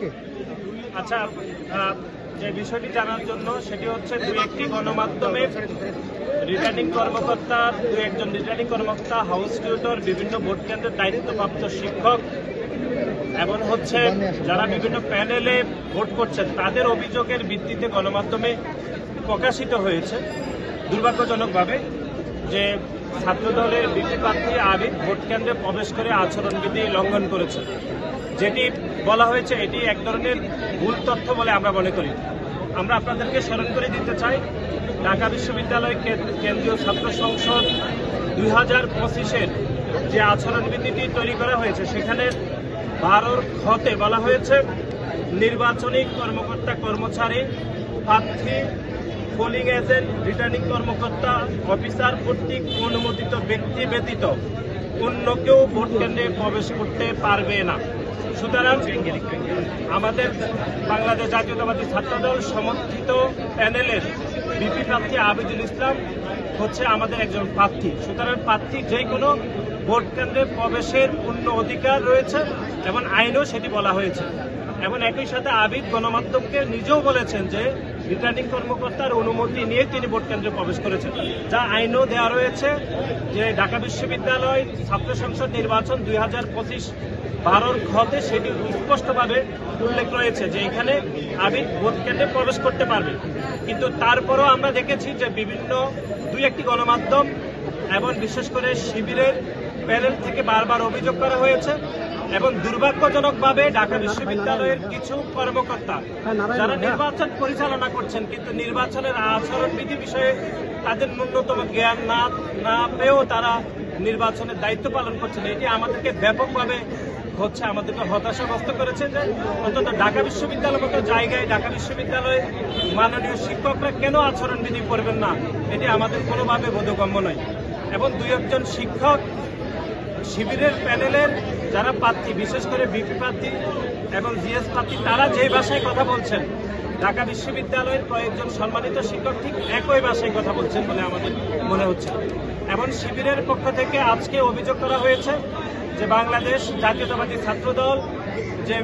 থাকে? আচ্ছা, যে বিষয়টি জানার জন্য সেটি হচ্ছে দুই একটি গণমাধ্যমে রিটার্নিং কর্মকর্তা, দুই একজন রিটার্নিং কর্মকর্তা, হাউস টিউটর, বিভিন্ন ভোট কেন্দ্রের দায়িত্বপ্রাপ্ত শিক্ষক এবং হচ্ছে যারা বিভিন্ন প্যানেলে ভোট করছেন তাদের অভিযোগের ভিত্তিতে গণমাধ্যমে প্রকাশিত হয়েছে দুর্ভাগ্যজনকভাবে যে ছাত্রদলের বিপি প্রার্থী আবিদ ভোট কেন্দ্রে প্রবেশ করে আচরণবিধি লঙ্ঘন করেছে। যেটি বলা হয়েছে এটি এক ধরনের ভুল তথ্য বলে আমরা মনে করি। আমরা আপনাদেরকে স্মরণ করে দিতে চাই, ঢাকা বিশ্ববিদ্যালয় কেন্দ্রীয় ছাত্র সংসদ 2025-এর যে আচরণবিধিটি তৈরি করা হয়েছে সেখানে 12 খতে বলা হয়েছে নির্বাচনী কর্মকর্তা কর্মচারী, প্রার্থী, পোলিং এজেন্ট, রিটার্নিং কর্মকর্তা, অফিসার কর্তৃক অনুমোদিত ব্যক্তি ব্যতীত অন্য কেউ ভোট কেন্দ্রে প্রবেশ করতে পারবে না। সুতরাং আমাদের বাংলাদেশ জাতীয়তাবাদী ছাত্রদল সমর্থিত প্যানেলের বিপি প্রার্থী আবিদুল ইসলাম হচ্ছে আমাদের একজন প্রার্থী। সুতরাং প্রার্থী যে কোনো ভোট কেন্দ্রে প্রবেশের পূর্ণ অধিকার রয়েছে এবং আইনেও সেটি বলা হয়েছে। এবং একই সাথে আবিদ গণমাধ্যমকে নিজেও বলেছেন যে রিটার্নিং কর্মকর্তার অনুমতি নিয়ে তিনি ভোট কেন্দ্রে প্রবেশ করেছেন, যা আইনও দেওয়া রয়েছে যে ঢাকা বিশ্ববিদ্যালয় ছাত্র সংসদ নির্বাচন 2025 12 খতে সেটি স্পষ্টভাবে উল্লেখ রয়েছে যে এখানে আবিদ ভোট কেন্দ্রে প্রবেশ করতে পারবে। কিন্তু তারপরও আমরা দেখেছি যে বিভিন্ন দুই একটি গণমাধ্যম এবং বিশেষ করে শিবিরের প্যানেল থেকে বারবার অভিযোগ করা হয়েছে এবং দুর্ভাগ্যজনকভাবে ঢাকা বিশ্ববিদ্যালয়ের কিছু কর্মকর্তা যারা নির্বাচন পরিচালনা করছেন কিন্তু নির্বাচনের আচরণবিধি বিষয়ে তাদের ন্যূনতম জ্ঞান না পেয়েও তারা নির্বাচনের দায়িত্ব পালন করছেন। এটি আমাদেরকে ব্যাপকভাবে আমাদেরকে হতাশাগ্রস্ত করেছে যে অন্তত ঢাকা বিশ্ববিদ্যালয়ের মতো জায়গায় ঢাকা বিশ্ববিদ্যালয়ের মাননীয় শিক্ষকরা কেন আচরণবিধি করবেন না, এটি আমাদের কোনোভাবে বোধগম্য নয়। এবং দুই একজন শিক্ষক শিবিরের প্যানেলের যারা প্রার্থী, বিশেষ করে বিপি প্রার্থী এবং জিএস প্রার্থী, তারা যে ভাষায় কথা বলছেন ঢাকা বিশ্ববিদ্যালয়ের কয়েকজন সম্মানিত শিক্ষক ঠিক একই ভাষায় কথা বলছেন বলে আমাদের মনে হচ্ছে। এবং শিবিরের পক্ষ থেকে আজকে অভিযোগ করা হয়েছে যে বাংলাদেশ জাতীয়তাবাদী ছাত্রদল যে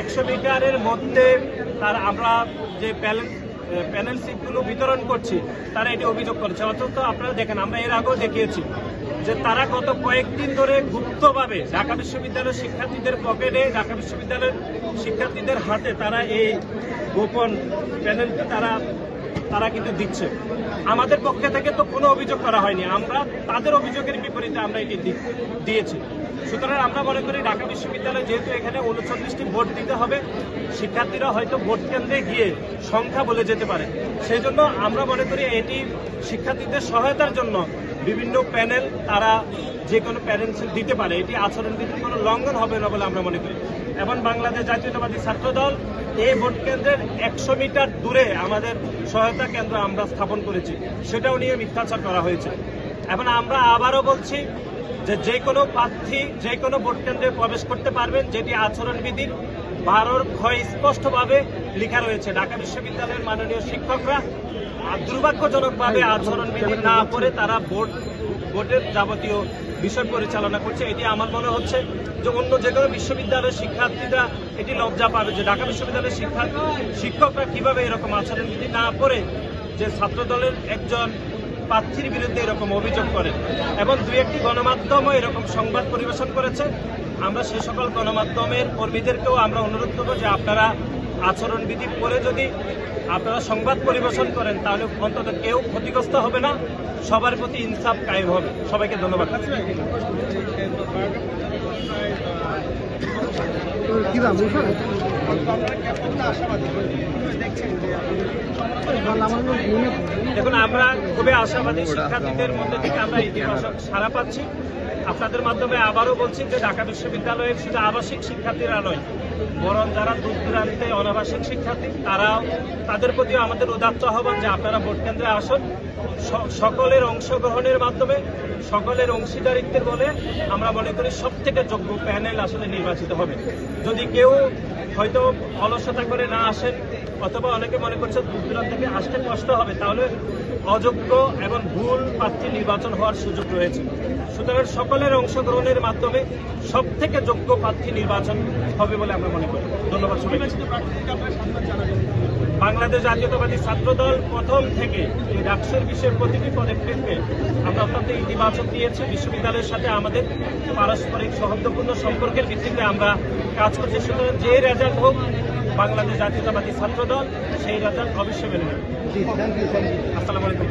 100 মিটারের মধ্যে আমরা যে প্যানেল সিটগুলো বিতরণ করছি তারা এটি অভিযোগ করেছে। অথচ আপনারা দেখেন, আমরা এর আগেও দেখিয়েছি যে তারা গত কয়েকদিন ধরে গুপ্তভাবে ঢাকা বিশ্ববিদ্যালয়ের শিক্ষার্থীদের পকেটে, ঢাকা বিশ্ববিদ্যালয়ের শিক্ষার্থীদের হাতে তারা এই গোপন প্যানেলটি তারা কিন্তু দিচ্ছে। আমাদের পক্ষে থেকে তো কোনো অভিযোগ করা হয়নি, আমরা তাদের অভিযোগের বিপরীতে আমরা এটি দিয়েছি। সুতরাং আমরা মনে করি ঢাকা বিশ্ববিদ্যালয় যেহেতু এখানে 39টি ভোট দিতে হবে, শিক্ষার্থীরা হয়তো ভোট কেন্দ্রে গিয়ে সংখ্যা বলে যেতে পারে, সেই জন্য আমরা মনে করি এটি শিক্ষার্থীদের সহায়তার জন্য বিভিন্ন প্যানেল তারা যে কোনো প্যানেল দিতে পারে, এটি আচরণবিধির কোনো লঙ্ঘন হবে না বলে আমরা মনে করি। এবং বাংলাদেশ জাতীয়তাবাদী ছাত্রদল এই ভোট কেন্দ্রের 100 মিটার দূরে আমাদের সহায়তা কেন্দ্র আমরা স্থাপন করেছি, সেটাও নিয়ে মিথ্যাচার করা হয়েছে। এবং আমরা আবারও বলছি যে কোনো প্রার্থী যে কোনো ভোট কেন্দ্রে প্রবেশ করতে পারবেন, যেটি আচরণবিধির 12 খ স্পষ্টভাবে লেখা রয়েছে। ঢাকা বিশ্ববিদ্যালয়ের মাননীয় শিক্ষকরা দুর্ভাগ্যজনকভাবে আচরণবিধি না পড়ে তারা ভোটের যাবতীয় বিষয় পরিচালনা করছে। এটি আমার মনে হচ্ছে যে অন্য যে কোনো বিশ্ববিদ্যালয়ের শিক্ষার্থীরা এটি লজ্জা পাবে যে ঢাকা বিশ্ববিদ্যালয়ের শিক্ষকরা কিভাবে এরকম আচরণবিধি না পড়ে যে ছাত্রদলের একজন প্রার্থীর বিরুদ্ধে এরকম অভিযোগ করে। এবং দুই একটি গণমাধ্যমও এরকম সংবাদ পরিবেশন করেছে। আমরা সে সকল গণমাধ্যমের কর্মীদেরকেও আমরা অনুরোধ করবো যে আপনারা আচরণবিধি পরে যদি আপনারা সংবাদ পরিবেশন করেন তাহলে অন্তত কেউ ক্ষতিগ্রস্ত হবে না, সবার প্রতি ইনসাফ কায়েম হবে। সবাইকে ধন্যবাদ। দেখুন, আমরা খুবই আশাবাদী, শিক্ষার্থীদের মধ্যে থেকে আমরা ইতিবাচক সাড়া পাচ্ছি। আপনাদের মাধ্যমে আবারও বলছি যে ঢাকা বিশ্ববিদ্যালয়ের শুধু আবাসিক শিক্ষার্থীরা নয়, বরং যারা দূর দূরান্তে অনাবাসিক শিক্ষার্থী তাদের প্রতিও আমাদের উদাত্ত আহ্বান যে আপনারা ভোট কেন্দ্রে আসুন। সকলের অংশগ্রহণের মাধ্যমে, সকলের অংশীদারিত্বের বলে আমরা মনে করি সব থেকে যোগ্য প্যানেল আসলে নির্বাচিত হবে। যদি কেউ হয়তো অলসতা করে না আসেন অথবা অনেকে মনে করছে দূর দূরান্ত থেকে আসতে কষ্ট হবে, তাহলে অযোগ্য এবং ভুল প্রার্থী নির্বাচন হওয়ার সুযোগ রয়েছে। সুতরাং সকলের অংশগ্রহণের মাধ্যমে সব থেকে যোগ্য প্রার্থী নির্বাচন হবে বলে আমরা মনে করি। ধন্যবাদ সবাইকে। বাংলাদেশ জাতীয়তাবাদী ছাত্রদল প্রথম থেকে এই ডাকসুর বিষয়ের প্রতিটি পদক্ষেপকে আমরা অত্যন্ত ইতিবাচক দিয়েছি। বিশ্ববিদ্যালয়ের সাথে আমাদের পারস্পরিক সৌহার্দ্যপূর্ণ সম্পর্কের ভিত্তিতে আমরা কাজ করছি। সুতরাং যে রেজাল্ট হোক বাংলাদেশ জাতীয়তাবাদী ছাত্রদল সেই রেজাল্ট অবশ্যই মেনে নেবে। আসসালামু আলাইকুম।